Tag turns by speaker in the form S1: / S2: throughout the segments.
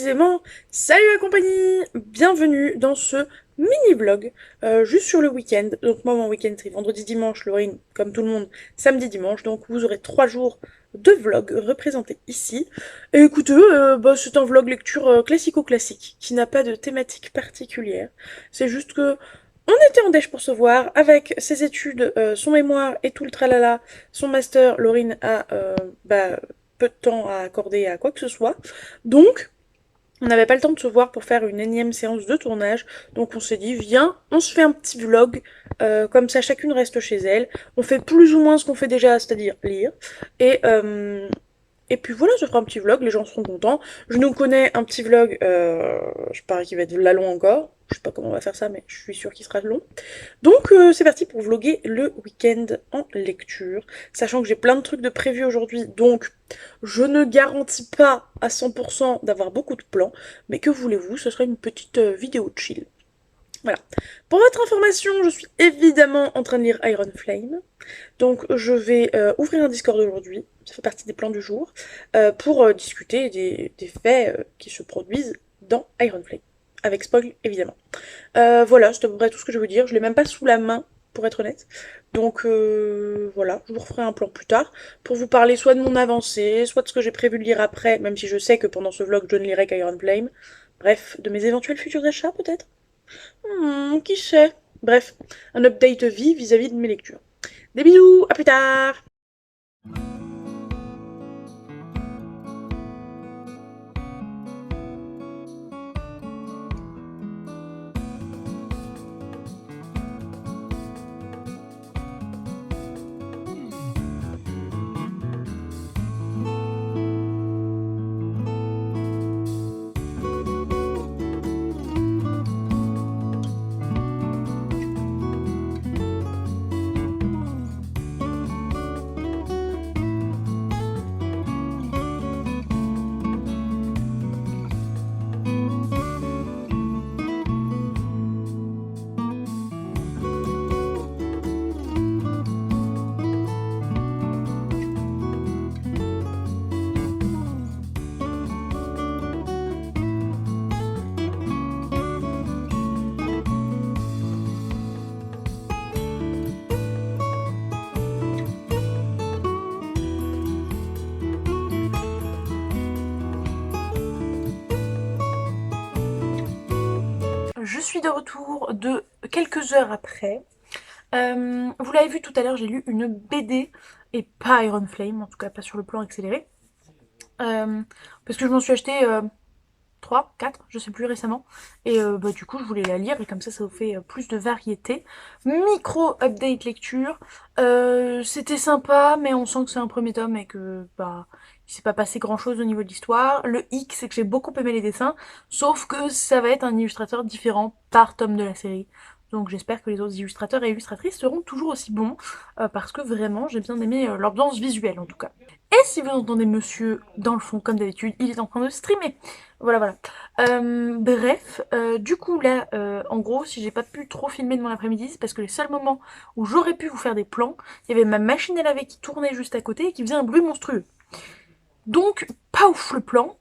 S1: précisément. Salut la compagnie, bienvenue dans ce mini-vlog, juste sur le week-end. Donc moi mon week-end c'est vendredi dimanche, Laurine comme tout le monde samedi dimanche, donc vous aurez 3 jours de vlog représentés ici. Et écoutez, c'est un vlog lecture classico-classique, qui n'a pas de thématique particulière. C'est juste que on était en déj pour se voir, avec ses études, son mémoire et tout le tralala, son master, Laurine a peu de temps à accorder à quoi que ce soit. Donc, on n'avait pas le temps de se voir pour faire une énième séance de tournage. Donc on s'est dit, viens, on se fait un petit vlog. Comme ça, chacune reste chez elle. On fait plus ou moins ce qu'on fait déjà, c'est-à-dire lire. Et, euh, et puis voilà, ça fera un petit vlog, les gens seront contents. Je nous connais un petit vlog, je parie qu'il va être là long encore. Je sais pas comment on va faire ça, mais je suis sûre qu'il sera long. Donc c'est parti pour vlogger le week-end en lecture, sachant que j'ai plein de trucs de prévus aujourd'hui, donc je ne garantis pas à 100% d'avoir beaucoup de plans, mais que voulez-vous, ce sera une petite vidéo chill. Voilà. Pour votre information, je suis évidemment en train de lire Iron Flame, donc je vais ouvrir un Discord aujourd'hui, ça fait partie des plans du jour, pour discuter des faits qui se produisent dans Iron Flame. Avec spoil, évidemment. Voilà, c'est à peu près tout ce que je veux dire. Je l'ai même pas sous la main, pour être honnête. Donc voilà, je vous referai un plan plus tard pour vous parler soit de mon avancée, soit de ce que j'ai prévu de lire après, même si je sais que pendant ce vlog je ne lirai qu'Iron Flame. Bref, de mes éventuels futurs achats peut-être. Qui sait. Bref, un update vie vis-à-vis de mes lectures. Des bisous, à plus tard. Je suis de retour de quelques heures après. Vous l'avez vu tout à l'heure, j'ai lu une BD et pas Iron Flame, en tout cas pas sur le plan accéléré. Parce que je m'en suis acheté 3, 4, je sais plus récemment. Et du coup, je voulais la lire et comme ça vous fait plus de variété. Micro update lecture. C'était sympa, mais on sent que c'est un premier tome et que il s'est pas passé grand chose au niveau de l'histoire. Le hic, c'est que j'ai beaucoup aimé les dessins, sauf que ça va être un illustrateur différent par tome de la série. Donc j'espère que les autres illustrateurs et illustratrices seront toujours aussi bons, parce que vraiment j'ai bien aimé l'ambiance visuelle en tout cas. Et si vous entendez monsieur dans le fond, comme d'habitude, il est en train de streamer. Voilà, voilà. Du coup là, en gros, si j'ai pas pu trop filmer de mon après-midi, c'est parce que les seuls moments où j'aurais pu vous faire des plans, il y avait ma machine à laver qui tournait juste à côté et qui faisait un bruit monstrueux. Donc, pas ouf le plan.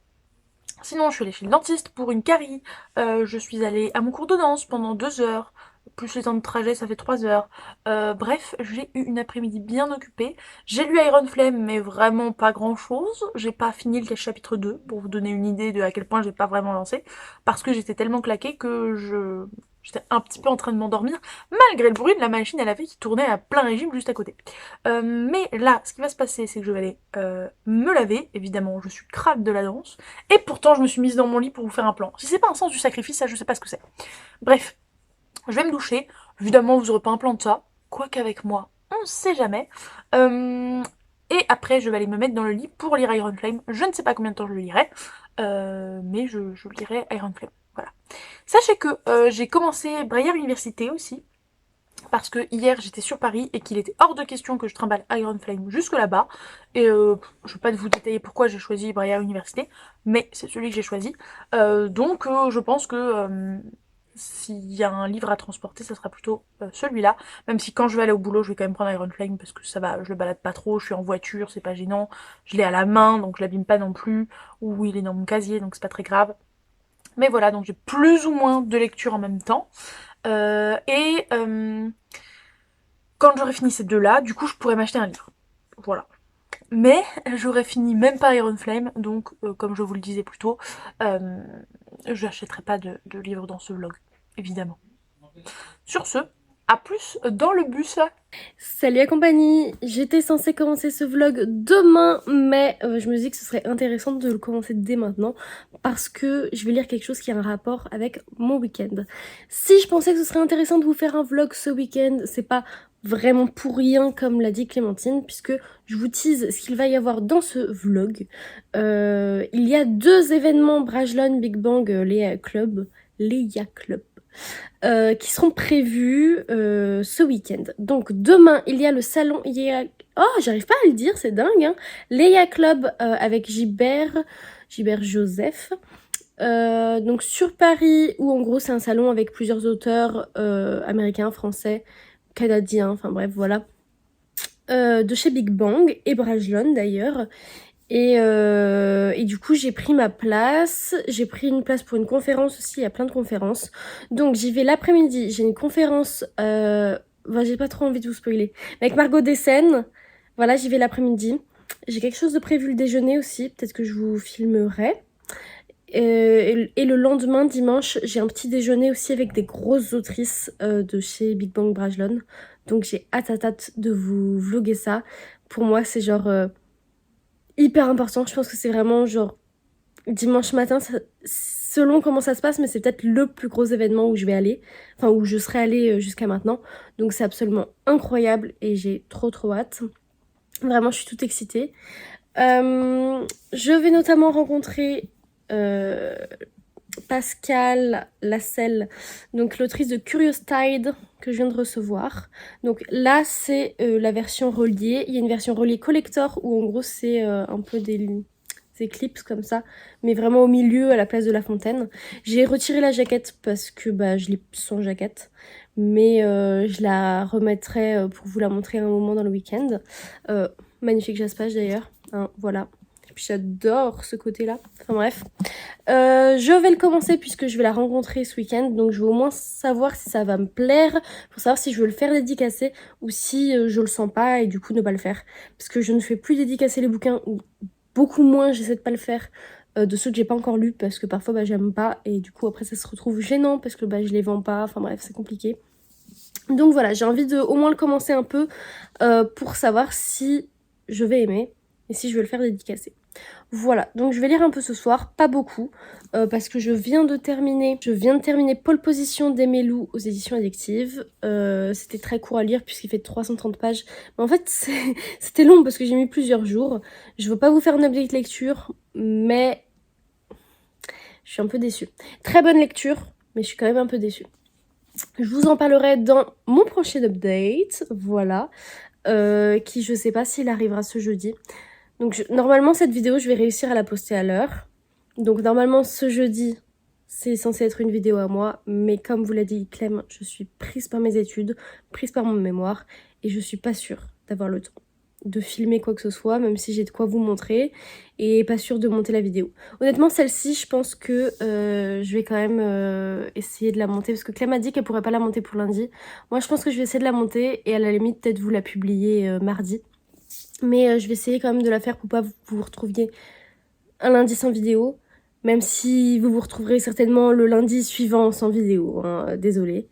S1: Sinon, je suis allée chez le dentiste pour une carie. Je suis allée à mon cours de danse pendant 2 heures. Plus les temps de trajet, ça fait 3 heures. Bref, j'ai eu une après-midi bien occupée. J'ai lu Iron Flame, mais vraiment pas grand-chose. J'ai pas fini le chapitre 2, pour vous donner une idée de à quel point j'ai pas vraiment lancé. Parce que j'étais tellement claquée que j'étais un petit peu en train de m'endormir, malgré le bruit de la machine à laver qui tournait à plein régime juste à côté. Mais là, ce qui va se passer, c'est que je vais aller me laver. Évidemment, je suis crade de la danse. Et pourtant, je me suis mise dans mon lit pour vous faire un plan. Si c'est pas un sens du sacrifice, ça, je sais pas ce que c'est. Bref, je vais me doucher. Évidemment, vous aurez pas un plan de ça. Quoique avec moi, on sait jamais. Et après, je vais aller me mettre dans le lit pour lire Iron Flame. Je ne sais pas combien de temps je le lirai. Mais je lirai Iron Flame. Voilà. Sachez que j'ai commencé Braillard Université aussi. Parce que hier j'étais sur Paris et qu'il était hors de question que je trimballe Iron Flame jusque là-bas. Et je vais pas vous détailler pourquoi j'ai choisi Braillard Université, mais c'est celui que j'ai choisi. Donc je pense que s'il y a un livre à transporter, ça sera plutôt celui-là. Même si quand je vais aller au boulot, je vais quand même prendre Iron Flame parce que ça va, je le balade pas trop, je suis en voiture, c'est pas gênant. Je l'ai à la main, donc je l'abîme pas non plus. Ou il est dans mon casier, donc c'est pas très grave. Mais voilà, donc j'ai plus ou moins de lecture en même temps. Quand j'aurai fini ces deux-là, du coup, je pourrais m'acheter un livre. Voilà. Mais j'aurais fini même pas Iron Flame, donc comme je vous le disais plus tôt, euh, j'achèterai pas de livre dans ce vlog, évidemment. Sur ce, à plus dans le bus.
S2: Salut la compagnie, j'étais censée commencer ce vlog demain, mais je me dis que ce serait intéressant de le commencer dès maintenant parce que je vais lire quelque chose qui a un rapport avec mon week-end. Si je pensais que ce serait intéressant de vous faire un vlog ce week-end, c'est pas vraiment pour rien comme l'a dit Clémentine, puisque je vous tease ce qu'il va y avoir dans ce vlog. Il y a deux événements Brajlon Big Bang Leia Club qui seront prévus ce week-end. Donc demain, il y a le salon Leia... Oh, j'arrive pas à le dire, c'est dingue, hein. Leia Club avec Gilbert Joseph. Donc sur Paris, où en gros c'est un salon avec plusieurs auteurs américains, français, canadiens, enfin bref, voilà. De chez Big Bang et Brajlon d'ailleurs. Et du coup, j'ai pris ma place. J'ai pris une place pour une conférence aussi. Il y a plein de conférences. Donc, j'y vais l'après-midi. J'ai une conférence. J'ai pas trop envie de vous spoiler. Mais avec Margot Dessen. Voilà, j'y vais l'après-midi. J'ai quelque chose de prévu le déjeuner aussi. Peut-être que je vous filmerai. Et le lendemain, dimanche, j'ai un petit déjeuner aussi avec des grosses autrices de chez Big Bang Brajlon. Donc, j'ai hâte de vous vlogger ça. Pour moi, c'est genre hyper important. Je pense que c'est vraiment genre dimanche matin, selon comment ça se passe, mais c'est peut-être le plus gros événement où je vais aller, enfin où je serais allée jusqu'à maintenant. Donc c'est absolument incroyable et j'ai trop hâte. Vraiment, je suis toute excitée. Je vais notamment rencontrer Pascal Lasselle, donc l'autrice de Curious Tide que je viens de recevoir. Donc là, c'est la version reliée. Il y a une version reliée collector où en gros c'est un peu des clips comme ça, mais vraiment au milieu à la place de la fontaine. J'ai retiré la jaquette parce que bah, je l'ai sans jaquette, mais je la remettrai pour vous la montrer un moment dans le week-end. Magnifique jaspage d'ailleurs, hein, voilà. Puis j'adore ce côté-là. Enfin bref. Je vais le commencer puisque je vais la rencontrer ce week-end, donc je veux au moins savoir si ça va me plaire, pour savoir si je veux le faire dédicacer ou si je le sens pas et du coup ne pas le faire. Parce que je ne fais plus dédicacer les bouquins, ou beaucoup moins j'essaie de pas le faire de ceux que j'ai pas encore lus parce que parfois bah, j'aime pas et du coup après ça se retrouve gênant parce que bah, je les vends pas, enfin bref c'est compliqué. Donc voilà, j'ai envie de au moins le commencer un peu pour savoir si je vais aimer et si je veux le faire dédicacer. Voilà, donc je vais lire un peu ce soir, pas beaucoup, parce que je viens de terminer Pole Position d'Aimé Lou aux éditions addictives. C'était très court à lire puisqu'il fait 330 pages. Mais en fait, c'était long parce que j'ai mis plusieurs jours. Je veux pas vous faire une update lecture, mais je suis un peu déçue. Très bonne lecture, mais je suis quand même un peu déçue. Je vous en parlerai dans mon prochain update, voilà, qui je sais pas s'il arrivera ce jeudi. Donc normalement cette vidéo je vais réussir à la poster à l'heure. Donc normalement ce jeudi c'est censé être une vidéo à moi, mais comme vous l'a dit Clem, je suis prise par mes études, prise par mon mémoire et je suis pas sûre d'avoir le temps de filmer quoi que ce soit, même si j'ai de quoi vous montrer, et pas sûre de monter la vidéo. Honnêtement celle-ci je pense que je vais quand même essayer de la monter, parce que Clem a dit qu'elle pourrait pas la monter pour lundi. Moi je pense que je vais essayer de la monter et à la limite peut-être vous la publier mardi. Mais je vais essayer quand même de la faire pour pas vous retrouviez un lundi sans vidéo. Même si vous vous retrouverez certainement le lundi suivant sans vidéo. Hein, désolée.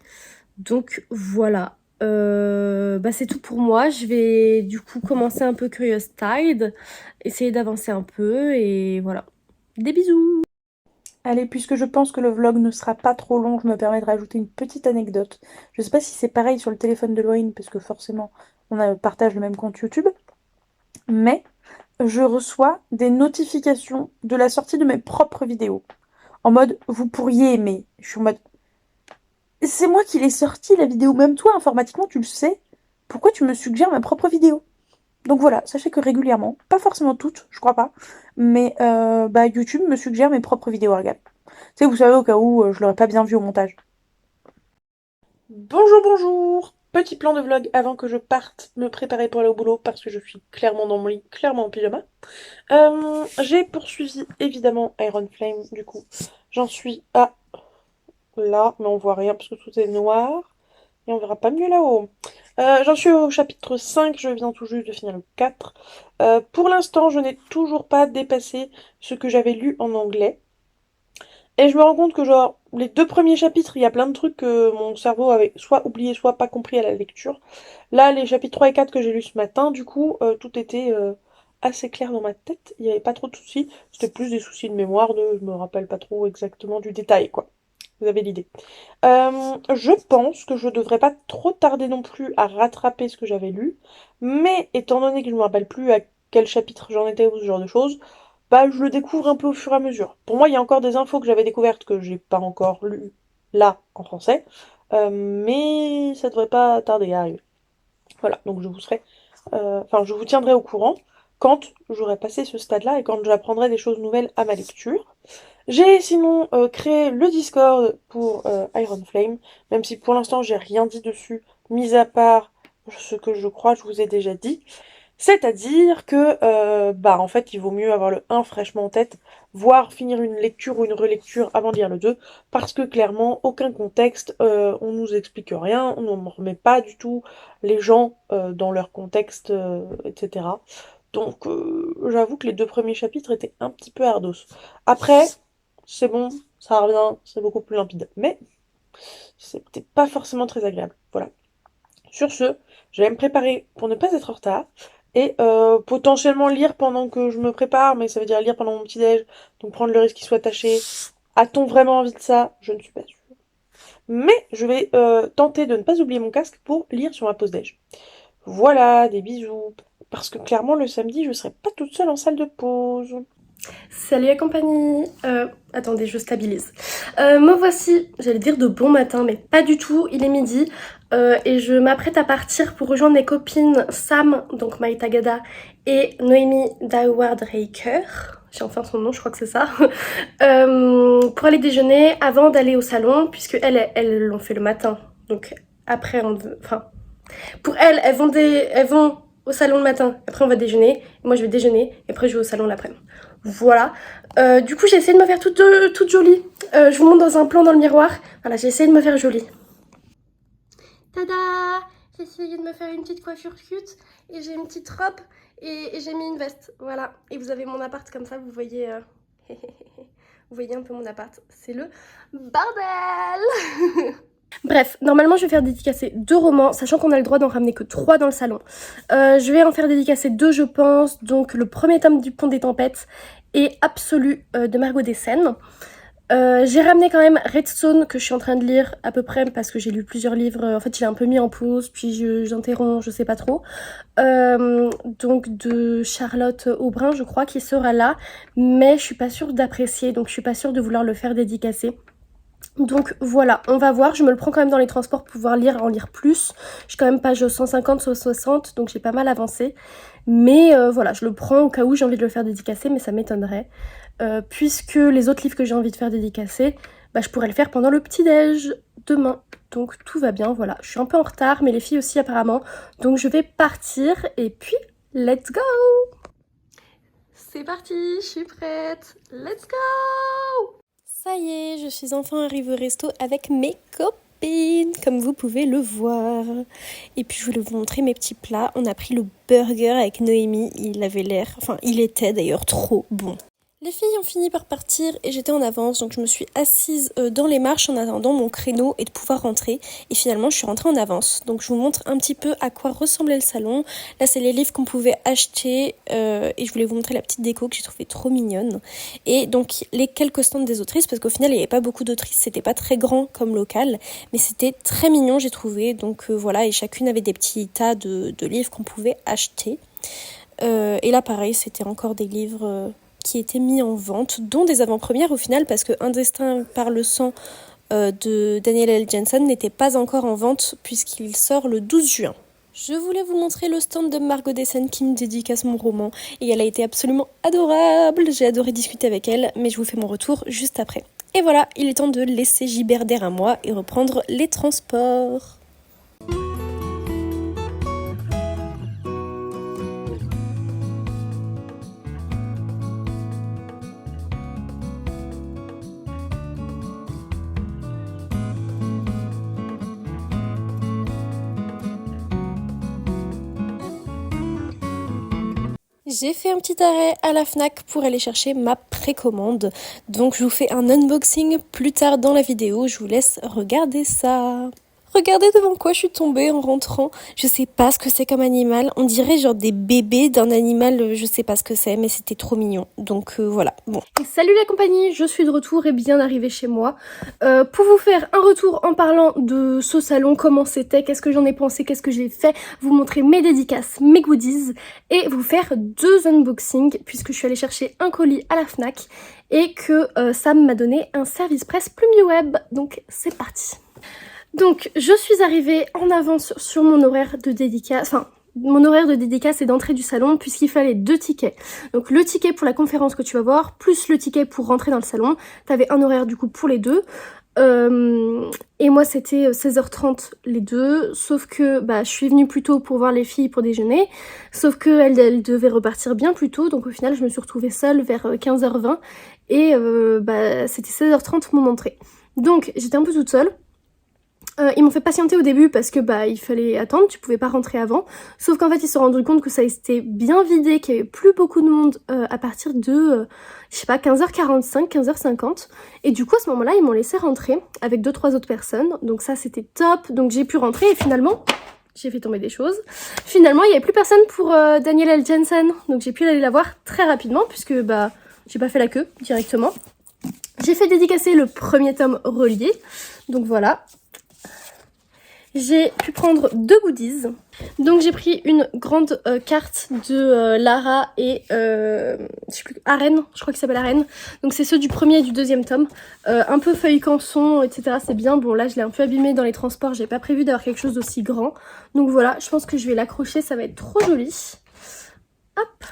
S2: Donc voilà. C'est tout pour moi. Je vais du coup commencer un peu Curious Tide. Essayer d'avancer un peu. Et voilà. Des bisous.
S1: Allez, puisque je pense que le vlog ne sera pas trop long, je me permets de rajouter une petite anecdote. Je sais pas si c'est pareil sur le téléphone de Laurine, parce que forcément, partage le même compte YouTube, mais je reçois des notifications de la sortie de mes propres vidéos. En mode, vous pourriez aimer. Je suis en mode, c'est moi qui l'ai sorti la vidéo, même toi, informatiquement, tu le sais. Pourquoi tu me suggères ma propre vidéo? Donc voilà, sachez que régulièrement, pas forcément toutes, je crois pas, mais YouTube me suggère mes propres vidéos à regarder. Tu sais, vous savez, au cas où je l'aurais pas bien vu au montage. Bonjour, bonjour! petit plan de vlog avant que je parte me préparer pour aller au boulot parce que je suis clairement dans mon lit, clairement en pyjama. J'ai poursuivi évidemment Iron Flame, du coup j'en suis à là, mais on voit rien parce que tout est noir et on verra pas mieux là-haut. J'en suis au chapitre 5, je viens tout juste de finir le 4. Pour l'instant, je n'ai toujours pas dépassé ce que j'avais lu en anglais. Et je me rends compte que genre, les 2 premiers chapitres, il y a plein de trucs que mon cerveau avait soit oublié, soit pas compris à la lecture. Là, les chapitres 3 et 4 que j'ai lus ce matin, du coup, tout était assez clair dans ma tête. Il n'y avait pas trop de soucis. C'était plus des soucis de mémoire, je me rappelle pas trop exactement du détail, quoi. Vous avez l'idée. Je pense que je devrais pas trop tarder non plus à rattraper ce que j'avais lu, mais étant donné que je me rappelle plus à quel chapitre j'en étais ou ce genre de choses, bah je le découvre un peu au fur et à mesure. Pour moi, il y a encore des infos que j'avais découvertes que j'ai pas encore lues là en français, mais ça devrait pas tarder à arriver. Voilà, donc je vous tiendrai au courant quand j'aurai passé ce stade-là et quand j'apprendrai des choses nouvelles à ma lecture. J'ai sinon créé le Discord pour Iron Flame, même si pour l'instant j'ai rien dit dessus, mis à part ce que je crois je vous ai déjà dit. C'est-à-dire que bah en fait il vaut mieux avoir le 1 fraîchement en tête, voire finir une lecture ou une relecture avant de lire le 2, parce que clairement aucun contexte, on nous explique rien, on ne remet pas du tout les gens dans leur contexte, etc. Donc j'avoue que les 2 premiers chapitres étaient un petit peu ardos. Après, c'est bon, ça revient, c'est beaucoup plus limpide. Mais c'est peut-être pas forcément très agréable. Voilà. Sur ce, je vais me préparer pour ne pas être en retard. Et potentiellement lire pendant que je me prépare, mais ça veut dire lire pendant mon petit-déj, donc prendre le risque qu'il soit taché. A-t-on vraiment envie de ça? Je ne suis pas sûre. Mais je vais tenter de ne pas oublier mon casque pour lire sur ma pause déj. Voilà, des bisous. Parce que clairement, le samedi, je serai pas toute seule en salle de pause.
S2: Salut la compagnie. Attendez, je stabilise. Me voici, j'allais dire de bon matin, mais pas du tout, il est midi. Et je m'apprête à partir pour rejoindre mes copines Sam, donc Mai Tagada, et Noémie Daward Raker. J'ai enfin son nom, je crois que c'est ça. Pour aller déjeuner avant d'aller au salon, puisque elles l'ont fait le matin. Donc après, enfin, pour elles vont au salon le matin. Après, on va déjeuner. Moi, je vais déjeuner. Et après, je vais au salon l'après-midi. Voilà. Du coup, j'ai essayé de me faire toute jolie. Je vous montre dans un plan dans le miroir. Voilà, j'ai essayé de me faire jolie. Tada! J'ai essayé de me faire une petite coiffure cute. Et j'ai une petite robe. Et j'ai mis une veste. Voilà. Et vous avez mon appart comme ça. Vous voyez... vous voyez un peu mon appart. C'est le bordel. Bref, normalement je vais faire dédicacer 2 romans, sachant qu'on a le droit d'en ramener que 3 dans le salon. Je vais en faire dédicacer 2 je pense, donc le premier tome du Pont des Tempêtes et Absolu de Margot Dessen. J'ai ramené quand même Redstone que je suis en train de lire à peu près parce que j'ai lu plusieurs livres, en fait je l'ai un peu mis en pause puis j'interromps, je sais pas trop. Donc de Charlotte Aubrin je crois qui sera là, mais je suis pas sûre d'apprécier, donc je suis pas sûre de vouloir le faire dédicacer. Donc voilà, on va voir, je me le prends quand même dans les transports pour pouvoir en lire plus. Je suis quand même page 150 sur 60, donc j'ai pas mal avancé. Mais voilà, je le prends au cas où j'ai envie de le faire dédicacer, mais ça m'étonnerait. Puisque les autres livres que j'ai envie de faire dédicacer, bah, je pourrais le faire pendant le petit-déj demain. Donc tout va bien, voilà. Je suis un peu en retard, mais les filles aussi apparemment. Donc je vais partir et puis, let's go! C'est parti, je suis prête. Let's go! Ça y est, je suis enfin arrivée au resto avec mes copines, comme vous pouvez le voir. Et puis je voulais vous montrer mes petits plats. On a pris le burger avec Noémie, il était d'ailleurs trop bon. Les filles ont fini par partir et j'étais en avance, donc je me suis assise dans les marches en attendant mon créneau et de pouvoir rentrer. Et finalement, je suis rentrée en avance. Donc je vous montre un petit peu à quoi ressemblait le salon. Là, c'est les livres qu'on pouvait acheter et je voulais vous montrer la petite déco que j'ai trouvée trop mignonne. Et donc les quelques stands des autrices, parce qu'au final, il n'y avait pas beaucoup d'autrices, c'était pas très grand comme local, mais c'était très mignon, j'ai trouvé. Donc voilà, et chacune avait des petits tas de livres qu'on pouvait acheter. Et là, pareil, c'était encore des livres... qui étaient mis en vente, dont des avant-premières au final, parce que Un destin par le sang de Daniel L. Jensen n'était pas encore en vente, puisqu'il sort le 12 juin. Je voulais vous montrer le stand de Margot Dessen qui me dédicace mon roman, et elle a été absolument adorable, j'ai adoré discuter avec elle, mais je vous fais mon retour juste après. Et voilà, il est temps de laisser Gibert derrière moi et reprendre les transports. J'ai fait un petit arrêt à la Fnac pour aller chercher ma précommande. Donc je vous fais un unboxing plus tard dans la vidéo. Je vous laisse regarder ça. Regardez devant quoi je suis tombée en rentrant. Je sais pas ce que c'est comme animal. On dirait genre des bébés d'un animal, je sais pas ce que c'est, mais c'était trop mignon. Donc voilà, bon. Et salut la compagnie, je suis de retour et bien arrivée chez moi. Pour vous faire un retour en parlant de ce salon, comment c'était, qu'est-ce que j'en ai pensé, qu'est-ce que j'ai fait, vous montrer mes dédicaces, mes goodies et vous faire 2 unboxings puisque je suis allée chercher un colis à la Fnac et que Sam m'a donné un service presse Plumiweb. Donc c'est parti. Donc, je suis arrivée en avance sur mon horaire de dédicace, enfin, mon horaire de dédicace et d'entrée du salon puisqu'il fallait 2 tickets. Donc, le ticket pour la conférence que tu vas voir, plus le ticket pour rentrer dans le salon. T'avais un horaire du coup pour les deux. Et moi, c'était 16h30 les deux, sauf que je suis venue plus tôt pour voir les filles pour déjeuner, sauf qu'elles devaient repartir bien plus tôt, donc au final, je me suis retrouvée seule vers 15h20 et c'était 16h30 mon entrée. Donc, j'étais un peu toute seule. Ils m'ont fait patienter au début parce que il fallait attendre, tu pouvais pas rentrer avant. Sauf qu'en fait ils se sont rendus compte que ça s'était bien vidé, qu'il y avait plus beaucoup de monde à partir de, je sais pas, 15h45, 15h50. Et du coup à ce moment-là ils m'ont laissé rentrer avec 2-3 autres personnes. Donc ça c'était top, donc j'ai pu rentrer et finalement... J'ai fait tomber des choses. Finalement, il n'y avait plus personne pour Danielle L. Jensen. Donc j'ai pu aller la voir très rapidement puisque j'ai pas fait la queue directement. J'ai fait dédicacer le premier tome relié. Donc voilà. J'ai pu prendre 2 goodies. Donc j'ai pris une grande carte de Lara et je sais plus, Arène, je crois qu'il s'appelle Arène. Donc c'est ceux du premier et du deuxième tome. Un peu feuille canson, etc. C'est bien. Bon là je l'ai un peu abîmé dans les transports, j'ai pas prévu d'avoir quelque chose d'aussi grand. Donc voilà, je pense que je vais l'accrocher, ça va être trop joli. Hop.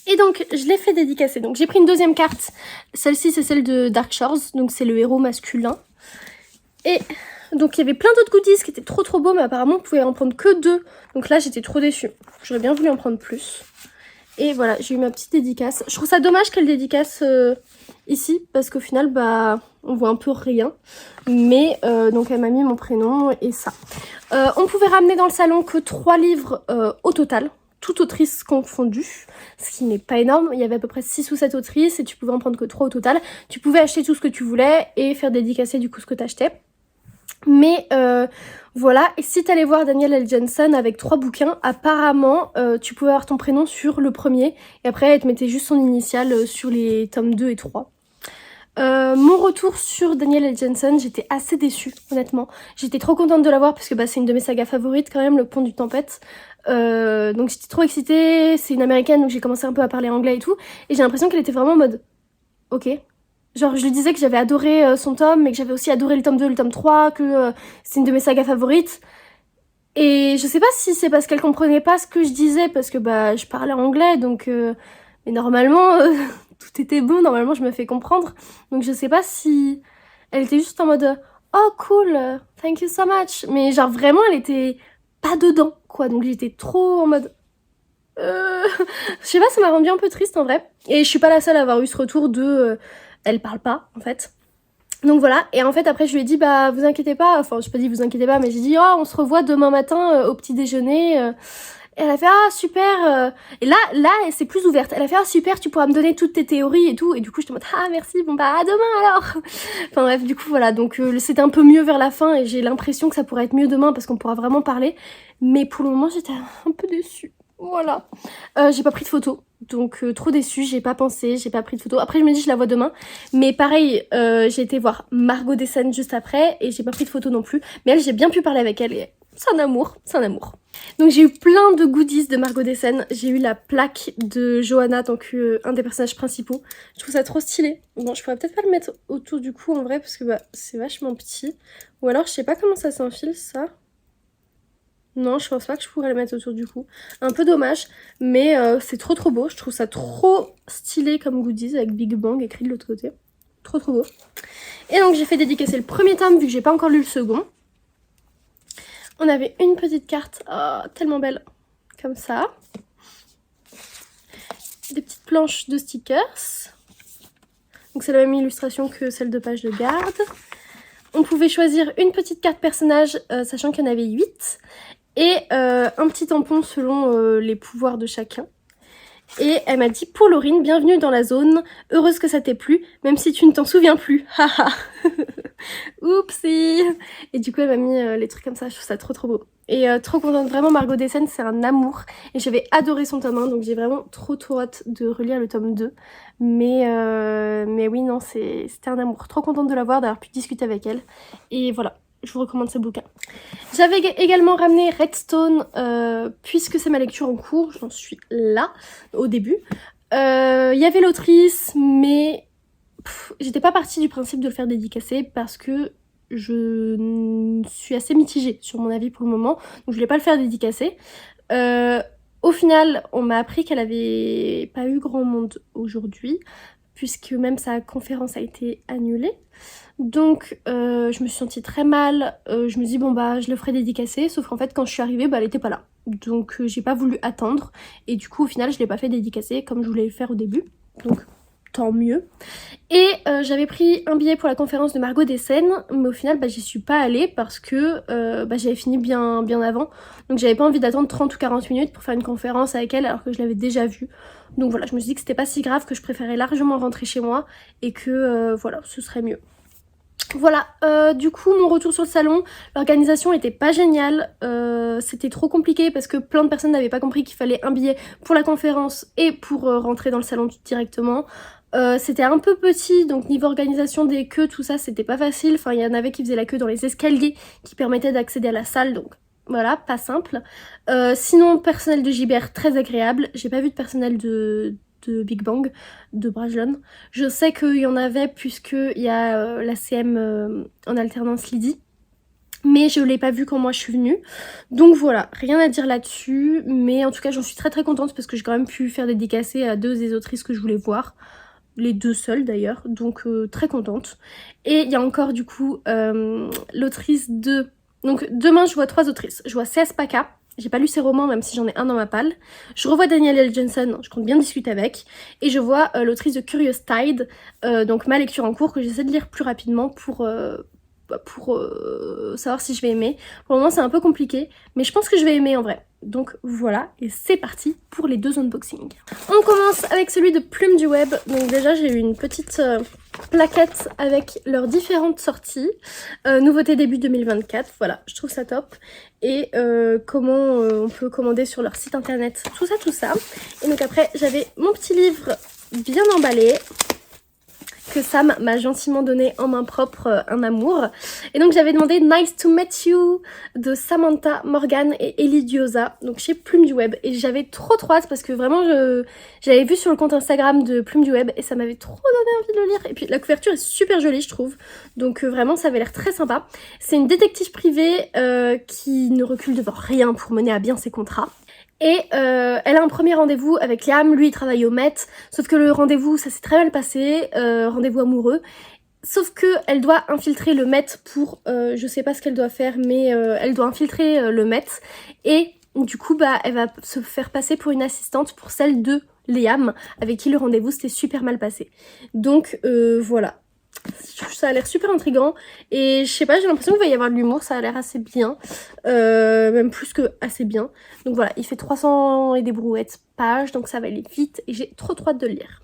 S2: Et donc je l'ai fait dédicacer. Donc j'ai pris une deuxième carte. Celle-ci c'est celle de Dark Shores, donc c'est le héros masculin. Et... donc il y avait plein d'autres goodies qui étaient trop beaux, mais apparemment on pouvait en prendre que 2. Donc là j'étais trop déçue. J'aurais bien voulu en prendre plus. Et voilà, j'ai eu ma petite dédicace. Je trouve ça dommage qu'elle dédicace ici, parce qu'au final on voit un peu rien. Mais donc elle m'a mis mon prénom et ça. On pouvait ramener dans le salon que 3 livres au total. Toutes autrices confondues, ce qui n'est pas énorme. Il y avait à peu près 6 ou 7 autrices et tu pouvais en prendre que 3 au total. Tu pouvais acheter tout ce que tu voulais et faire dédicacer du coup ce que tu achetais. Mais voilà, et si t'allais voir Danielle L. Jensen avec 3 bouquins, apparemment tu pouvais avoir ton prénom sur le premier et après elle te mettait juste son initiale sur les tomes 2 et 3. Mon retour sur Danielle L. Jensen, j'étais assez déçue honnêtement. J'étais trop contente de la voir parce que c'est une de mes sagas favorites quand même, Le Pont du Tempête. Donc j'étais trop excitée, c'est une américaine donc j'ai commencé un peu à parler anglais et tout. Et j'ai l'impression qu'elle était vraiment en mode ok. Genre je lui disais que j'avais adoré son tome, mais que j'avais aussi adoré le tome 2, le tome 3, que c'est une de mes sagas favorites. Et je sais pas si c'est parce qu'elle comprenait pas ce que je disais, parce que je parlais anglais, donc... mais normalement, tout était bon, normalement je me fais comprendre. Donc je sais pas si... Elle était juste en mode oh cool, thank you so much. Mais genre vraiment elle était pas dedans, quoi. Donc j'étais trop en mode... Je sais pas, ça m'a rendu un peu triste en vrai. Et je suis pas la seule à avoir eu ce retour de... elle parle pas en fait. Donc voilà, et en fait après je lui ai dit vous inquiétez pas, enfin je pas dit vous inquiétez pas, mais j'ai dit on se revoit demain matin au petit déjeuner. Et elle a fait super, et là c'est plus ouverte. Elle a fait super, tu pourras me donner toutes tes théories et tout. Et du coup je te mode merci, bon à demain alors. Enfin bref, du coup voilà, donc c'était un peu mieux vers la fin et j'ai l'impression que ça pourrait être mieux demain parce qu'on pourra vraiment parler. Mais pour le moment j'étais un peu déçue. Voilà. J'ai pas pris de photos. Donc trop déçue, j'ai pas pensé, j'ai pas pris de photos. Après je me dis je la vois demain. Mais pareil, j'ai été voir Margot Dessen juste après et j'ai pas pris de photos non plus. Mais elle, j'ai bien pu parler avec elle et c'est un amour, c'est un amour. Donc j'ai eu plein de goodies de Margot Dessen. J'ai eu la plaque de Johanna, donc un des personnages principaux. Je trouve ça trop stylé. Bon, je pourrais peut-être pas le mettre autour du cou en vrai parce que c'est vachement petit. Ou alors je sais pas comment ça s'enfile ça. Non, je pense pas que je pourrais le mettre autour du cou. Un peu dommage, mais c'est trop beau. Je trouve ça trop stylé comme goodies avec Big Bang écrit de l'autre côté. Trop beau. Et donc j'ai fait dédicacer le premier tome vu que j'ai pas encore lu le second. On avait une petite carte, tellement belle, comme ça. Des petites planches de stickers. Donc c'est la même illustration que celle de page de garde. On pouvait choisir une petite carte personnage, sachant qu'il y en avait 8. Et un petit tampon selon les pouvoirs de chacun. Et elle m'a dit: pour Laurine, bienvenue dans la zone, heureuse que ça t'ait plu, même si tu ne t'en souviens plus, haha. Oupsie. Et du coup elle m'a mis les trucs comme ça, je trouve ça trop trop beau. Et trop contente, vraiment Margot Dessen c'est un amour. Et j'avais adoré son tome 1, donc j'ai vraiment trop hâte de relire le tome 2. Mais oui non, c'était un amour. Trop contente de l'avoir, d'avoir pu discuter avec elle. Et voilà, je vous recommande ce bouquin. J'avais également ramené Redstone, puisque c'est ma lecture en cours, j'en suis là, au début. Il y avait l'autrice, mais j'étais pas partie du principe de le faire dédicacer parce que je suis assez mitigée sur mon avis pour le moment, donc je voulais pas le faire dédicacer. Au final, on m'a appris qu'elle avait pas eu grand monde aujourd'hui, puisque même sa conférence a été annulée. Donc je me suis sentie très mal, je me dis bon bah je le ferai dédicacer, sauf qu'en fait quand je suis arrivée bah elle était pas là. Donc j'ai pas voulu attendre et du coup au final je l'ai pas fait dédicacer comme je voulais le faire au début. Donc tant mieux. Et j'avais pris un billet pour la conférence de Margot Dessen, mais au final bah j'y suis pas allée parce que j'avais fini bien avant. Donc j'avais pas envie d'attendre 30 ou 40 minutes pour faire une conférence avec elle alors que je l'avais déjà vue. Donc voilà, je me suis dit que c'était pas si grave, que je préférais largement rentrer chez moi et que voilà, ce serait mieux. Voilà, du coup mon retour sur le salon, l'organisation était pas géniale, c'était trop compliqué parce que plein de personnes n'avaient pas compris qu'il fallait un billet pour la conférence et pour rentrer dans le salon directement. C'était un peu petit, donc niveau organisation des queues, tout ça c'était pas facile, enfin il y en avait qui faisaient la queue dans les escaliers qui permettaient d'accéder à la salle, donc voilà, pas simple. Sinon personnel de JBR très agréable, j'ai pas vu de personnel de Big Bang, de Brajlon. Je sais qu'il y en avait puisqu'il y a la CM en alternance Lydie, mais je l'ai pas vu quand moi je suis venue. Donc voilà, rien à dire là-dessus, mais en tout cas j'en suis très contente parce que j'ai quand même pu faire dédicacer à 2 des autrices que je voulais voir. Les 2 seules d'ailleurs, donc très contente. Et il y a encore du coup l'autrice de... Donc demain je vois 3 autrices. Je vois C.S. Paca. J'ai pas lu ses romans, même si j'en ai un dans ma palle. Je revois Danielle L. Jensen, je compte bien discuter avec. Et je vois l'autrice de Curious Tide, donc ma lecture en cours que j'essaie de lire plus rapidement pour savoir si je vais aimer. Pour le moment c'est un peu compliqué, mais je pense que je vais aimer en vrai. Donc voilà, et c'est parti pour les 2 unboxings. On commence avec celui de Plume du Web. Donc déjà j'ai eu une petite plaquette avec leurs différentes sorties. Nouveauté début 2024, voilà, je trouve ça top. Et comment on peut commander sur leur site internet, tout ça. Et donc après j'avais mon petit livre bien emballé que Sam m'a gentiment donné en main propre, un amour. Et donc j'avais demandé Nice to Meet You de Samantha Morgan et Ellie Dioza, donc chez Plume du Web. Et j'avais trop hâte parce que vraiment j'avais vu sur le compte Instagram de Plume du Web et ça m'avait trop donné envie de le lire. Et puis la couverture est super jolie je trouve, donc vraiment ça avait l'air très sympa. C'est une détective privée qui ne recule devant rien pour mener à bien ses contrats. Et elle a un premier rendez-vous avec Liam, lui il travaille au Met, sauf que le rendez-vous ça s'est très mal passé, rendez-vous amoureux. Sauf que elle doit infiltrer le Met pour, je sais pas ce qu'elle doit faire, mais elle doit infiltrer le Met. Et du coup bah elle va se faire passer pour une assistante pour celle de Liam, avec qui le rendez-vous s'était super mal passé. Donc voilà. Ça a l'air super intriguant et je sais pas, j'ai l'impression qu'il va y avoir de l'humour, ça a l'air assez bien, même plus que assez bien. Donc voilà, il fait 300 et des brouettes pages, donc ça va aller vite et j'ai trop hâte de le lire.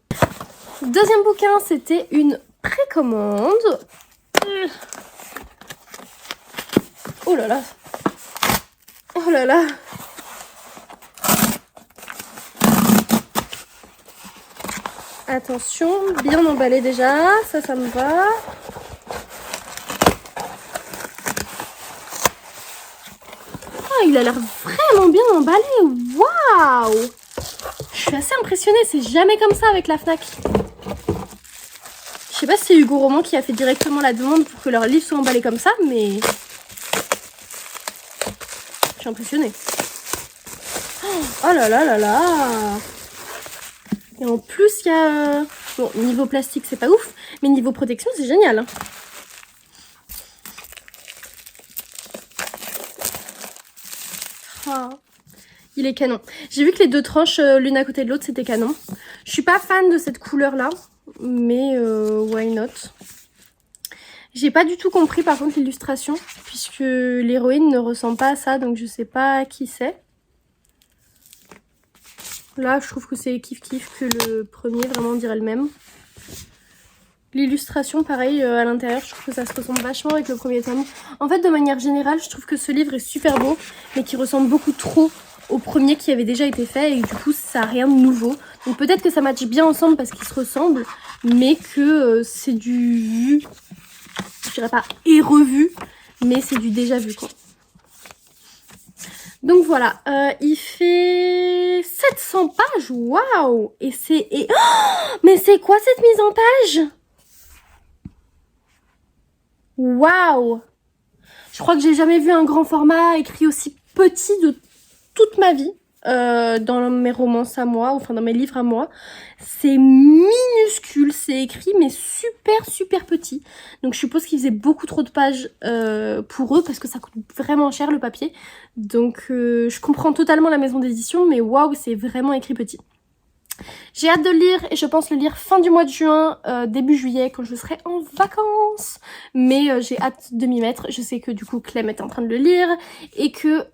S2: Deuxième bouquin, c'était une précommande. Oh là là. Oh là là. Attention, bien emballé déjà, ça me va. Ah, il a l'air vraiment bien emballé, waouh! Je suis assez impressionnée, c'est jamais comme ça avec la Fnac. Je sais pas si c'est Hugo Roman qui a fait directement la demande pour que leurs livres soient emballés comme ça, mais... Je suis impressionnée. Oh là là là là! Et en plus, il y a... Bon, niveau plastique, c'est pas ouf, mais niveau protection, c'est génial. Oh, il est canon. J'ai vu que les 2 tranches, l'une à côté de l'autre, c'était canon. Je suis pas fan de cette couleur-là, mais why not? J'ai pas du tout compris, par contre, l'illustration, puisque l'héroïne ne ressemble pas à ça, donc je sais pas qui c'est. Là, je trouve que c'est kiff-kiff que le premier, vraiment, on dirait le même. L'illustration, pareil, à l'intérieur, je trouve que ça se ressemble vachement avec le premier tome. En fait, de manière générale, je trouve que ce livre est super beau, mais qui ressemble beaucoup trop au premier qui avait déjà été fait, et du coup, ça n'a rien de nouveau. Donc peut-être que ça matche bien ensemble parce qu'ils se ressemblent, mais que c'est du vu, je dirais pas et revu, mais c'est du déjà vu, quoi. Donc voilà, il fait 700 pages, waouh! Et c'est... Oh, mais c'est quoi cette mise en page? Waouh! Je crois que j'ai jamais vu un grand format écrit aussi petit de toute ma vie. Dans mes romances à moi, enfin dans mes livres à moi. C'est minuscule, c'est écrit mais super super petit. Donc je suppose qu'ils faisaient beaucoup trop de pages pour eux parce que ça coûte vraiment cher le papier. Donc je comprends totalement la maison d'édition, mais waouh, c'est vraiment écrit petit. J'ai hâte de le lire et je pense le lire fin du mois de juin, début juillet quand je serai en vacances. Mais j'ai hâte de m'y mettre. Je sais que du coup Clem est en train de le lire et que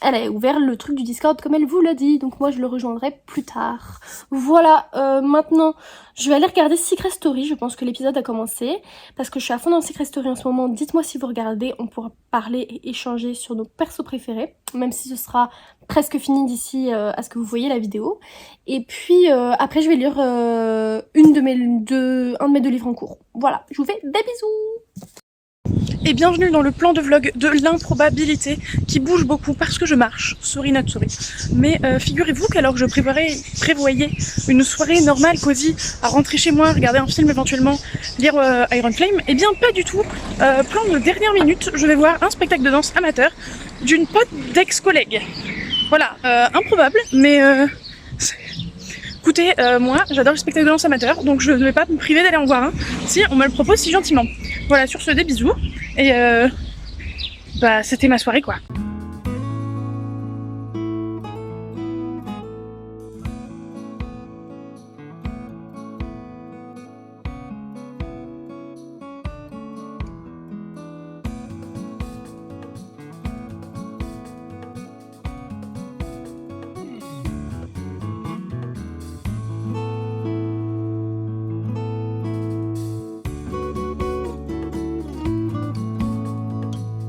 S2: elle a ouvert le truc du Discord comme elle vous l'a dit. Donc moi je le rejoindrai plus tard. Voilà, maintenant je vais aller regarder Secret Story. Je pense que l'épisode a commencé parce que je suis à fond dans Secret Story en ce moment. Dites-moi si vous regardez, on pourra parler et échanger sur nos persos préférés. Même si ce sera presque fini d'ici à ce que vous voyez la vidéo. Et puis après je vais lire un de mes deux livres en cours. Voilà, je vous fais des bisous.
S1: Et bienvenue dans le plan de vlog de l'improbabilité qui bouge beaucoup parce que je marche, sorry not sorry. Mais figurez-vous qu'alors que je prévoyais une soirée normale, cosy, à rentrer chez moi, regarder un film éventuellement, lire Iron Flame, et bien pas du tout. Plan de dernière minute, je vais voir un spectacle de danse amateur d'une pote d'ex-collègue. Voilà, improbable, mais écoutez, moi j'adore le spectacle de danse amateur, donc je ne vais pas me priver d'aller en voir un si on me le propose si gentiment. Voilà, sur ce, des bisous, et bah c'était ma soirée quoi.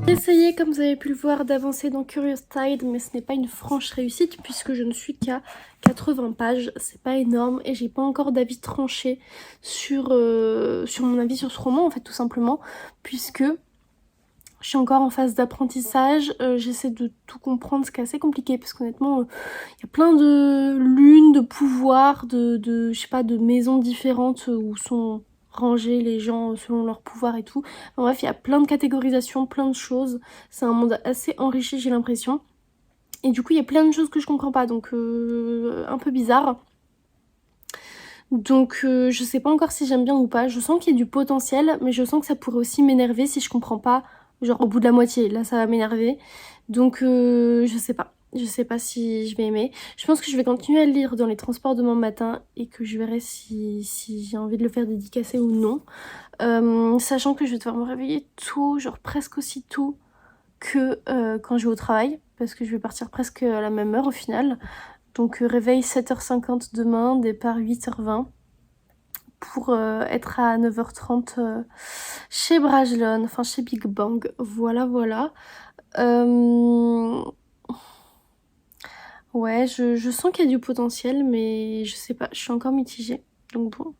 S2: J'ai essayé, comme vous avez pu le voir, d'avancer dans Curious Tide, mais ce n'est pas une franche réussite puisque je ne suis qu'à 80 pages. C'est pas énorme et j'ai pas encore d'avis tranché sur mon avis sur ce roman, en fait, tout simplement, puisque je suis encore en phase d'apprentissage. J'essaie de tout comprendre, ce qui est assez compliqué parce qu'honnêtement, il y a plein de lunes, de pouvoirs, je sais pas, de maisons différentes où sont ranger les gens selon leur pouvoir et tout. Enfin, bref, il y a plein de catégorisations, plein de choses. C'est un monde assez enrichi, j'ai l'impression. Et du coup, il y a plein de choses que je comprends pas, donc un peu bizarre. Donc je sais pas encore si j'aime bien ou pas. Je sens qu'il y a du potentiel, mais je sens que ça pourrait aussi m'énerver si je comprends pas, genre au bout de la moitié. Là, ça va m'énerver. Donc je sais pas. Je sais pas si je vais aimer. Je pense que je vais continuer à le lire dans les transports demain matin et que je verrai si j'ai envie de le faire dédicacer ou non. Sachant que je vais devoir me réveiller tôt, genre presque aussi tôt que quand je vais au travail. Parce que je vais partir presque à la même heure au final. Donc réveil 7h50 demain, départ 8h20. Pour être à 9h30 chez Brajlon, enfin chez Big Bang. Voilà, voilà. Ouais, je sens qu'il y a du potentiel, mais je sais pas, je suis encore mitigée. Donc bon.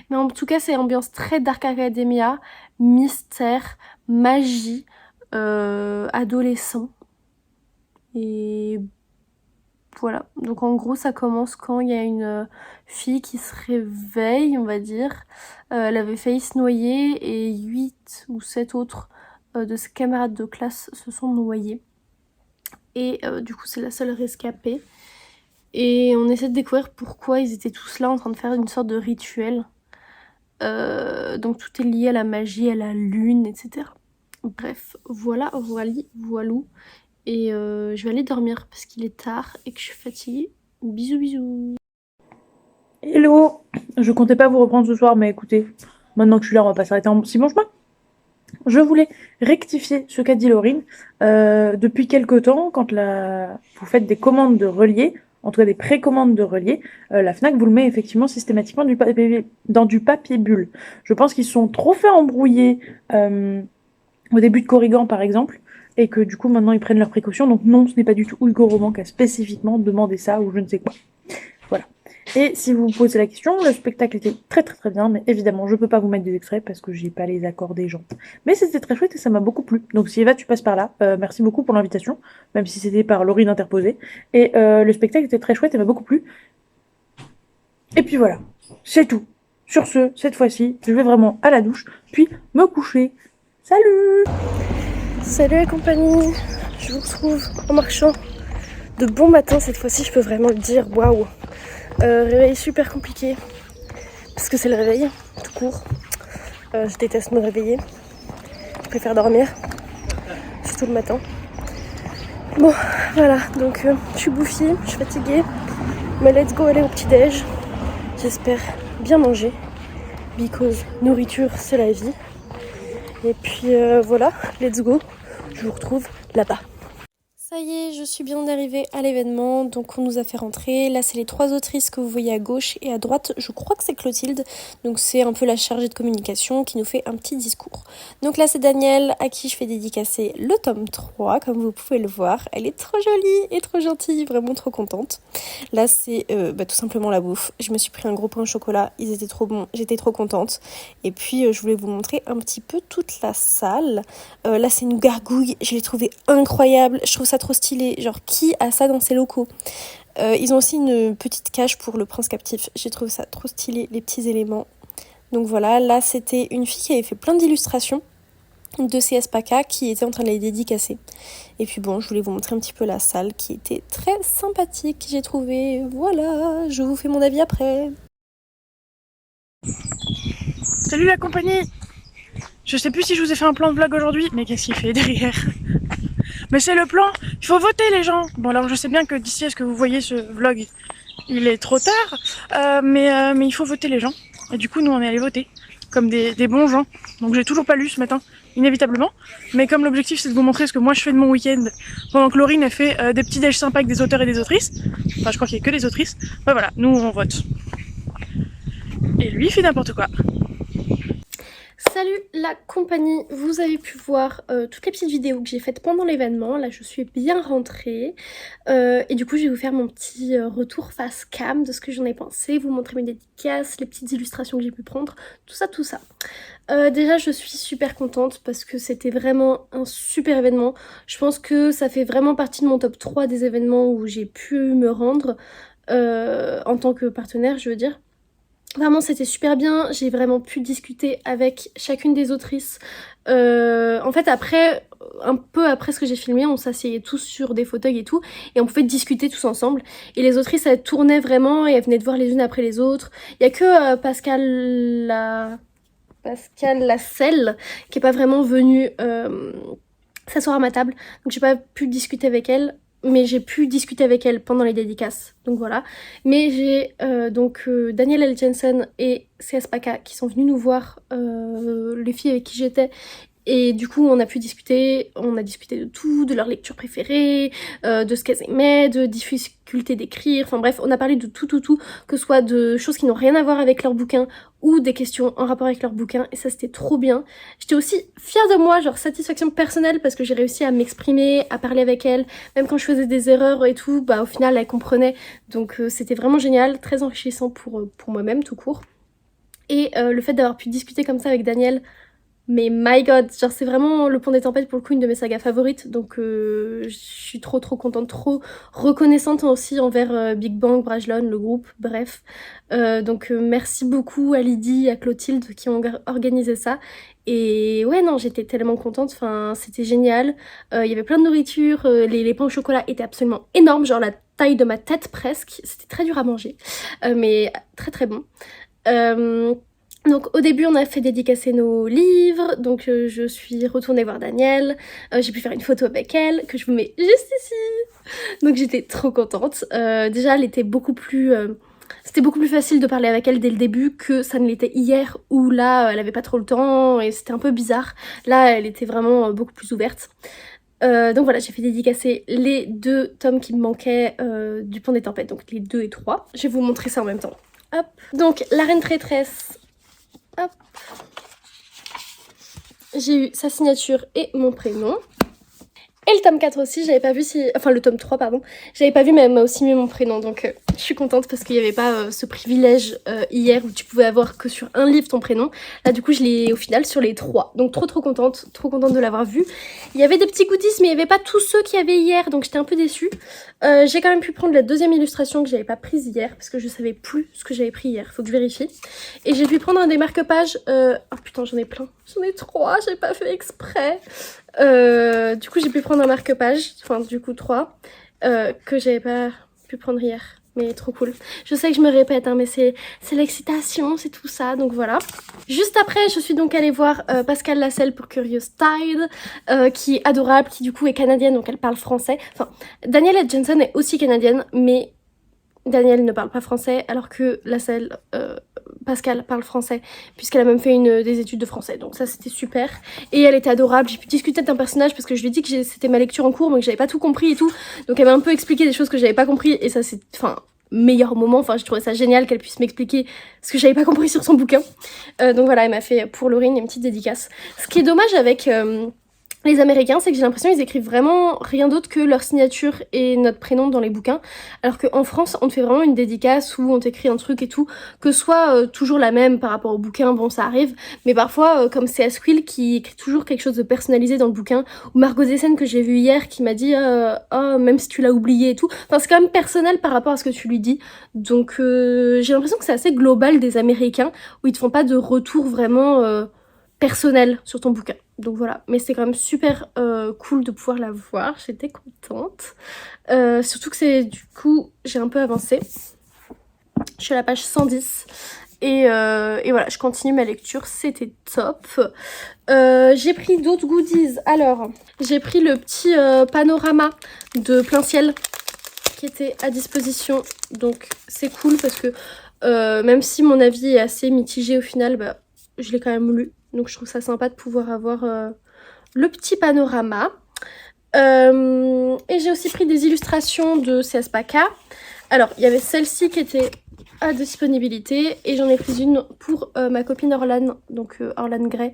S2: Mais en tout cas, c'est ambiance très Dark Academia, mystère, magie, adolescent. Et voilà. Donc en gros, ça commence quand il y a une fille qui se réveille, on va dire. Elle avait failli se noyer et 8 ou 7 autres de ses camarades de classe se sont noyés. Et du coup, c'est la seule rescapée. Et on essaie de découvrir pourquoi ils étaient tous là en train de faire une sorte de rituel. Donc tout est lié à la magie, à la lune, etc. Bref, voilà, voilou. Et je vais aller dormir parce qu'il est tard et que je suis fatiguée. Bisous, bisous.
S1: Hello, je comptais pas vous reprendre ce soir, mais écoutez, maintenant que je suis là, on va pas s'arrêter en si bon chemin. Je voulais rectifier ce qu'a dit Laurine. Depuis quelque temps, quand vous faites des commandes de relier, en tout cas des précommandes de reliés, la Fnac vous le met effectivement systématiquement dans du papier bulle. Je pense qu'ils se sont trop fait embrouiller au début de Corrigan par exemple, et que du coup maintenant ils prennent leurs précautions. Donc non, ce n'est pas du tout Hugo Roman qui a spécifiquement demandé ça ou je ne sais quoi. Voilà. Et si vous vous posez la question, le spectacle était très très très bien, mais évidemment je peux pas vous mettre des extraits parce que j'ai pas les accords des gens. Mais c'était très chouette et ça m'a beaucoup plu. Donc si Eva tu passes par là, merci beaucoup pour l'invitation, même si c'était par Laurine interposée. Et le spectacle était très chouette et m'a beaucoup plu. Et puis voilà, c'est tout. Sur ce, cette fois-ci, je vais vraiment à la douche, puis me coucher. Salut!
S2: Salut la compagnie, je vous retrouve en marchant de bon matin cette fois-ci, je peux vraiment le dire, waouh. Réveil super compliqué, parce que c'est le réveil, tout court. Je déteste me réveiller, je préfère dormir, surtout le matin. Bon, voilà, donc je suis bouffie, je suis fatiguée, mais let's go aller au petit-déj. J'espère bien manger, because nourriture c'est la vie. Et puis voilà, let's go, je vous retrouve là-bas. Ça y est, je suis bien arrivée à l'événement, donc on nous a fait rentrer. Là, c'est les 3 autrices que vous voyez à gauche et à droite. Je crois que c'est Clotilde, donc c'est un peu la chargée de communication qui nous fait un petit discours. Donc là, c'est Danielle à qui je fais dédicacer le tome 3, comme vous pouvez le voir. Elle est trop jolie et trop gentille, vraiment trop contente. Là, c'est tout simplement la bouffe. Je me suis pris un gros pain au chocolat, ils étaient trop bons, j'étais trop contente. Et puis, je voulais vous montrer un petit peu toute la salle. Là, c'est une gargouille, je l'ai trouvée incroyable, je trouve ça trop stylé, genre qui a ça dans ses locaux. Ils ont aussi une petite cage pour le prince captif, j'ai trouvé ça trop stylé, les petits éléments. Donc voilà, là c'était une fille qui avait fait plein d'illustrations de CS PACA qui était en train de les dédicacer. Et puis bon, je voulais vous montrer un petit peu la salle qui était très sympathique, j'ai trouvé. Voilà, je vous fais mon avis après.
S1: Salut la compagnie! Je sais plus si je vous ai fait un plan de vlog aujourd'hui, mais qu'est-ce qu'il fait derrière? Mais c'est le plan, il faut voter les gens. Bon alors je sais bien que d'ici à ce que vous voyez ce vlog, il est trop tard, mais il faut voter les gens. Et du coup nous on est allés voter, comme des bons gens. Donc j'ai toujours pas lu ce matin, inévitablement. Mais comme l'objectif c'est de vous montrer ce que moi je fais de mon week-end, pendant que Laurine a fait des petits déj sympas avec des auteurs et des autrices. Enfin je crois qu'il y a que des autrices. Bah voilà, nous on vote. Et lui il fait n'importe quoi.
S2: Salut la compagnie, vous avez pu voir toutes les petites vidéos que j'ai faites pendant l'événement. Là je suis bien rentrée et du coup je vais vous faire mon petit retour face cam de ce que j'en ai pensé, vous montrer mes dédicaces, les petites illustrations que j'ai pu prendre, tout ça tout ça. Déjà je suis super contente parce que c'était vraiment un super événement. Je pense que ça fait vraiment partie de mon top 3 des événements où j'ai pu me rendre en tant que partenaire, je veux dire. Vraiment c'était super bien, j'ai vraiment pu discuter avec chacune des autrices. En fait après, un peu après ce que j'ai filmé, on s'asseyait tous sur des fauteuils et tout, et on pouvait discuter tous ensemble. Et les autrices elles tournaient vraiment et elles venaient de voir les unes après les autres. Il y a que Pascal Lasselle qui est pas vraiment venue s'asseoir à ma table, donc j'ai pas pu discuter avec elle. Mais j'ai pu discuter avec elle pendant les dédicaces, donc voilà. Mais j'ai Danielle L. Jensen et CS PACA qui sont venus nous voir, les filles avec qui j'étais. Et du coup, on a discuté de tout, de leur lecture préférée, de ce qu'elles aimaient, de difficultés d'écrire, enfin bref, on a parlé de tout, que ce soit de choses qui n'ont rien à voir avec leur bouquin ou des questions en rapport avec leur bouquin, et ça c'était trop bien. J'étais aussi fière de moi, genre satisfaction personnelle, parce que j'ai réussi à m'exprimer, à parler avec elles, même quand je faisais des erreurs et tout, bah au final elles comprenaient, donc c'était vraiment génial, très enrichissant pour moi-même tout court. Et le fait d'avoir pu discuter comme ça avec Danielle, mais my god, genre c'est vraiment Le Pont des Tempêtes pour le coup une de mes sagas favorites, donc je suis trop contente, trop reconnaissante aussi envers Big Bang, Brajlon, le groupe, bref. Donc merci beaucoup à Lydie, à Clotilde qui ont organisé ça. Et ouais non, j'étais tellement contente, enfin c'était génial. Il y avait plein de nourriture, les pains au chocolat étaient absolument énormes, genre la taille de ma tête presque, c'était très dur à manger, mais très bon. Donc au début on a fait dédicacer nos livres, donc je suis retournée voir Danielle, j'ai pu faire une photo avec elle, que je vous mets juste ici. Donc j'étais trop contente, déjà elle était beaucoup plus... C'était beaucoup plus facile de parler avec elle dès le début que ça ne l'était hier, où là elle avait pas trop le temps et c'était un peu bizarre. Là elle était vraiment beaucoup plus ouverte. Donc voilà, j'ai fait dédicacer les 2 tomes qui me manquaient du Pont des Tempêtes, donc les 2 et 3. Je vais vous montrer ça en même temps. Hop. Donc la Reine Traîtresse, hop. J'ai eu sa signature et mon prénom. Et le tome 4 aussi, j'avais pas vu si... Enfin, le tome 3, pardon. J'avais pas vu, mais elle m'a aussi mis mon prénom. Donc, je suis contente parce qu'il y avait pas ce privilège hier où tu pouvais avoir que sur un livre ton prénom. Là, du coup, je l'ai au final sur les 3. Donc, trop contente de l'avoir vu. Il y avait des petits goodies, mais il y avait pas tous ceux qu'il y avait hier. Donc, j'étais un peu déçue. J'ai quand même pu prendre la deuxième illustration que j'avais pas prise hier parce que je savais plus ce que j'avais pris hier. Faut que je vérifie. Et j'ai pu prendre un des marque-pages. Oh putain, j'en ai plein. J'en ai 3, j'ai pas fait exprès. Du coup j'ai pu prendre un marque-page, enfin du coup 3, que j'avais pas pu prendre hier, mais trop cool. Je sais que je me répète, hein, mais c'est l'excitation, c'est tout ça, donc voilà. Juste après, je suis donc allée voir Pascal Lasselle pour Curious Tide, qui est adorable, qui du coup est canadienne, donc elle parle français. Enfin, Danielle Jensen est aussi canadienne, mais Danielle ne parle pas français, alors que Lasselle, Pascal parle français, puisqu'elle a même fait des études de français, donc ça c'était super. Et elle était adorable, j'ai pu discuter d'un personnage, parce que je lui ai dit que c'était ma lecture en cours, mais que j'avais pas tout compris et tout, donc elle m'a un peu expliqué des choses que j'avais pas compris, et ça c'est, enfin, meilleur moment, enfin je trouvais ça génial qu'elle puisse m'expliquer ce que j'avais pas compris sur son bouquin. Donc voilà, elle m'a fait pour Laurine une petite dédicace. Ce qui est dommage avec... les Américains, c'est que j'ai l'impression qu'ils écrivent vraiment rien d'autre que leur signature et notre prénom dans les bouquins, alors qu'en France, on te fait vraiment une dédicace où on t'écrit un truc et tout, que soit toujours la même par rapport au bouquin, bon ça arrive, mais parfois comme c'est Asquill qui écrit toujours quelque chose de personnalisé dans le bouquin, ou Margot Dessen que j'ai vu hier qui m'a dit oh, même si tu l'as oublié et tout, enfin c'est quand même personnel par rapport à ce que tu lui dis, donc j'ai l'impression que c'est assez global des Américains, où ils te font pas de retour vraiment personnel sur ton bouquin. Donc voilà, mais c'est quand même super cool de pouvoir la voir, j'étais contente. Surtout que c'est du coup, j'ai un peu avancé. Je suis à la page 110 et voilà, je continue ma lecture, c'était top. J'ai pris d'autres goodies. Alors, j'ai pris le petit panorama de Plein Ciel qui était à disposition, donc c'est cool parce que même si mon avis est assez mitigé au final, bah, je l'ai quand même lu. Donc je trouve ça sympa de pouvoir avoir le petit panorama. Et j'ai aussi pris des illustrations de CSPK. Alors, il y avait celle-ci qui était à disponibilité. Et j'en ai pris une pour ma copine Orlan, donc Orlan Gray,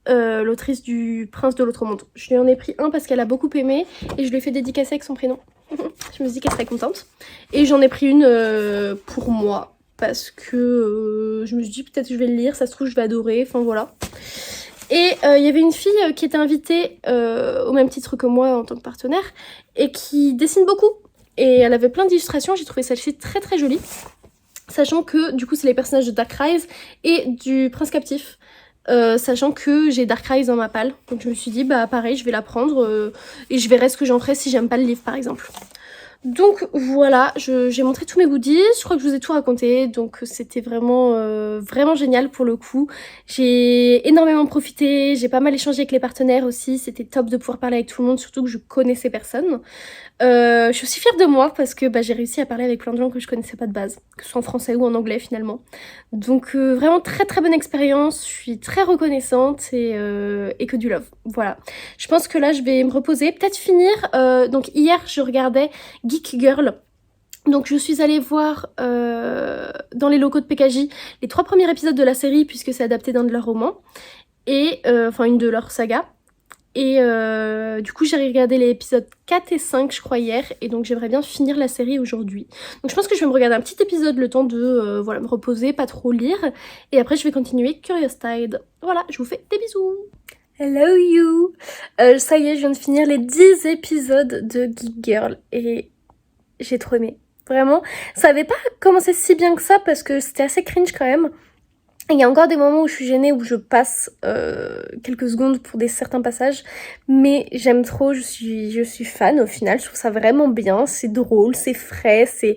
S2: l'autrice du Prince de l'autre monde. Je lui en ai pris un parce qu'elle a beaucoup aimé. Et je lui ai fait dédicacer avec son prénom. Je me suis dit qu'elle serait contente. Et j'en ai pris une pour moi. Parce que je me suis dit peut-être que je vais le lire, ça se trouve je vais adorer, enfin voilà. Et il y avait une fille qui était invitée au même titre que moi en tant que partenaire et qui dessine beaucoup. Et elle avait plein d'illustrations, j'ai trouvé celle-ci très très jolie. Sachant que du coup c'est les personnages de Dark Rise et du Prince Captif. Sachant que j'ai Dark Rise dans ma palle. Donc je me suis dit bah pareil je vais la prendre et je verrai ce que j'en ferai si j'aime pas le livre par exemple. Donc voilà, j'ai montré tous mes goodies, je crois que je vous ai tout raconté, donc c'était vraiment, vraiment génial pour le coup. J'ai énormément profité, j'ai pas mal échangé avec les partenaires aussi, c'était top de pouvoir parler avec tout le monde, surtout que je connaissais personne. Je suis aussi fière de moi parce que bah, j'ai réussi à parler avec plein de gens que je connaissais pas de base, que ce soit en français ou en anglais finalement. Donc vraiment très très bonne expérience, je suis très reconnaissante et que du love, voilà. Je pense que là je vais me reposer, peut-être finir, donc hier je regardais Geek Girl. Donc je suis allée voir dans les locaux de PKJ les 3 premiers épisodes de la série puisque c'est adapté d'un de leurs romans, et enfin une de leurs sagas. Et du coup j'ai regardé les épisodes 4 et 5 je crois hier, et donc j'aimerais bien finir la série aujourd'hui. Donc je pense que je vais me regarder un petit épisode le temps de voilà, me reposer, pas trop lire, et après je vais continuer Curious Tide. Voilà, je vous fais des bisous. Hello you. Ça y est, je viens de finir les 10 épisodes de Geek Girl et j'ai trop aimé. Vraiment, ça avait pas commencé si bien que ça parce que c'était assez cringe quand même. Il y a encore des moments où je suis gênée, où je passe quelques secondes pour certains passages, mais j'aime trop, je suis fan au final, je trouve ça vraiment bien, c'est drôle, c'est frais, c'est...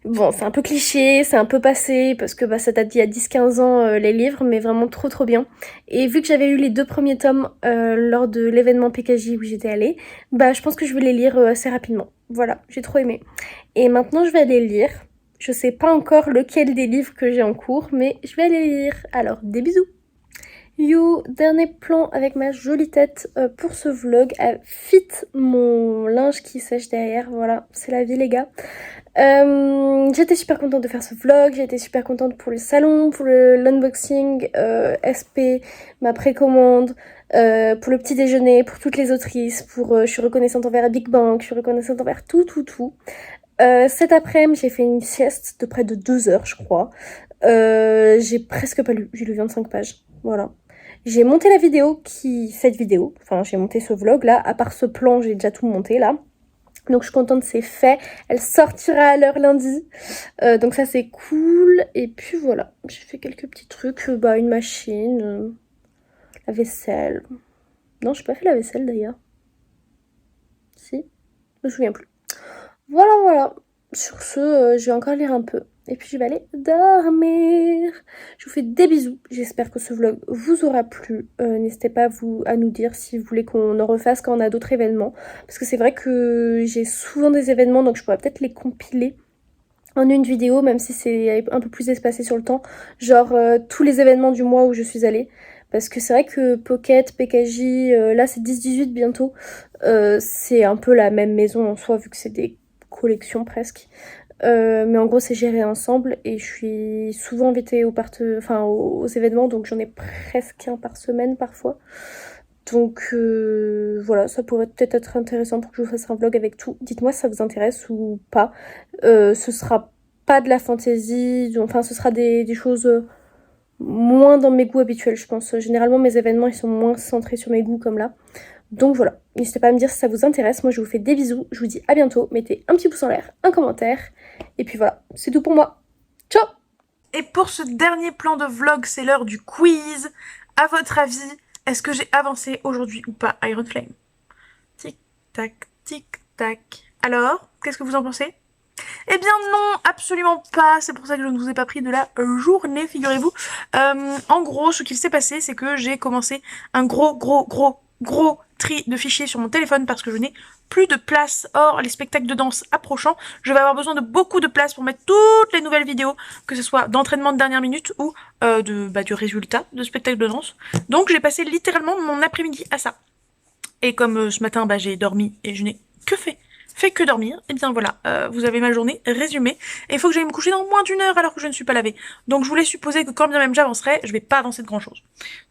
S2: Bon, c'est un peu cliché, c'est un peu passé, parce que bah, ça date d'il y a 10-15 ans les livres, mais vraiment trop trop bien. Et vu que j'avais eu les 2 premiers tomes lors de l'événement PKJ où j'étais allée, bah je pense que je vais les lire assez rapidement. Voilà, j'ai trop aimé. Et maintenant je vais aller lire. Je sais pas encore lequel des livres que j'ai en cours, mais je vais aller lire. Alors, des bisous! Yo, dernier plan avec ma jolie tête pour ce vlog. Fit mon linge qui sèche derrière, voilà, c'est la vie les gars. J'étais super contente de faire ce vlog, j'étais super contente pour le salon, pour l'unboxing, SP, ma précommande, pour le petit déjeuner, pour toutes les autrices, je suis reconnaissante envers Big Bang, je suis reconnaissante envers tout. Cet après-midi, j'ai fait une sieste de près de 2 heures, je crois. J'ai presque pas lu, j'ai lu 25 pages, voilà. J'ai monté cette vidéo, enfin j'ai monté ce vlog là, à part ce plan, j'ai déjà tout monté là. Donc je suis contente, c'est fait. Elle sortira à l'heure lundi. Donc ça c'est cool. Et puis voilà, j'ai fait quelques petits trucs. Une machine, la vaisselle. Non, j'ai pas fait la vaisselle d'ailleurs. Si, je me souviens plus. Voilà. Sur ce, je vais encore lire un peu. Et puis je vais aller dormir. Je vous fais des bisous. J'espère que ce vlog vous aura plu. N'hésitez pas à nous dire si vous voulez qu'on en refasse quand on a d'autres événements. Parce que c'est vrai que j'ai souvent des événements, donc je pourrais peut-être les compiler en une vidéo, même si c'est un peu plus espacé sur le temps. Genre tous les événements du mois où je suis allée. Parce que c'est vrai que Pocket, PKJ, là c'est 10-18 bientôt. C'est un peu la même maison en soi, vu que c'est des collections presque. Mais en gros c'est géré ensemble et je suis souvent invitée aux événements, donc j'en ai presque un par semaine parfois. Donc voilà, ça pourrait peut-être être intéressant pour que je vous fasse un vlog avec tout. Dites-moi si ça vous intéresse ou pas. Ce sera pas de la fantaisie, enfin ce sera des choses moins dans mes goûts habituels, je pense. Généralement mes événements ils sont moins centrés sur mes goûts comme là. Donc voilà, n'hésitez pas à me dire si ça vous intéresse. Moi je vous fais des bisous, je vous dis à bientôt. Mettez un petit pouce en l'air, un commentaire. Et puis voilà, c'est tout pour moi. Ciao!
S1: Et pour ce dernier plan de vlog, c'est l'heure du quiz. À votre avis, est-ce que j'ai avancé aujourd'hui ou pas, Iron Flame? Tic tac, tic tac. Alors, qu'est-ce que vous en pensez? Eh bien non, absolument pas. C'est pour ça que je ne vous ai pas pris de la journée, figurez-vous. En gros, ce qu'il s'est passé, c'est que j'ai commencé un gros tri de fichiers sur mon téléphone parce que je n'ai plus de place. Or, les spectacles de danse approchant, je vais avoir besoin de beaucoup de place pour mettre toutes les nouvelles vidéos, que ce soit d'entraînement de dernière minute ou du résultat de spectacle de danse. Donc j'ai passé littéralement mon après-midi à ça. Et comme ce matin, j'ai dormi et je n'ai que fait que dormir, et bien voilà, vous avez ma journée résumée, et il faut que j'aille me coucher dans moins d'1 heure alors que je ne suis pas lavée. Donc je voulais supposer que quand bien même j'avancerai, je vais pas avancer de grand chose.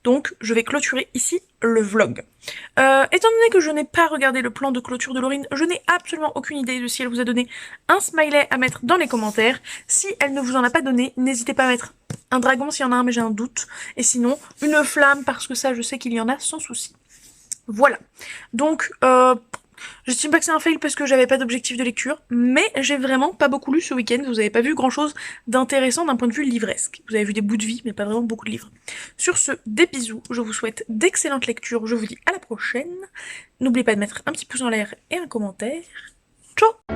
S1: Donc je vais clôturer ici le vlog. Étant donné que je n'ai pas regardé le plan de clôture de Laurine, je n'ai absolument aucune idée de si elle vous a donné un smiley à mettre dans les commentaires. Si elle ne vous en a pas donné, n'hésitez pas à mettre un dragon s'il y en a un, mais j'ai un doute. Et sinon, une flamme, parce que ça je sais qu'il y en a sans souci. Voilà. Donc, j'estime pas que c'est un fail parce que j'avais pas d'objectif de lecture, mais j'ai vraiment pas beaucoup lu ce week-end. Vous avez pas vu grand chose d'intéressant d'un point de vue livresque. Vous avez vu des bouts de vie, mais pas vraiment beaucoup de livres. Sur ce, des bisous. Je vous souhaite d'excellentes lectures. Je vous dis à la prochaine. N'oubliez pas de mettre un petit pouce en l'air et un commentaire. Ciao!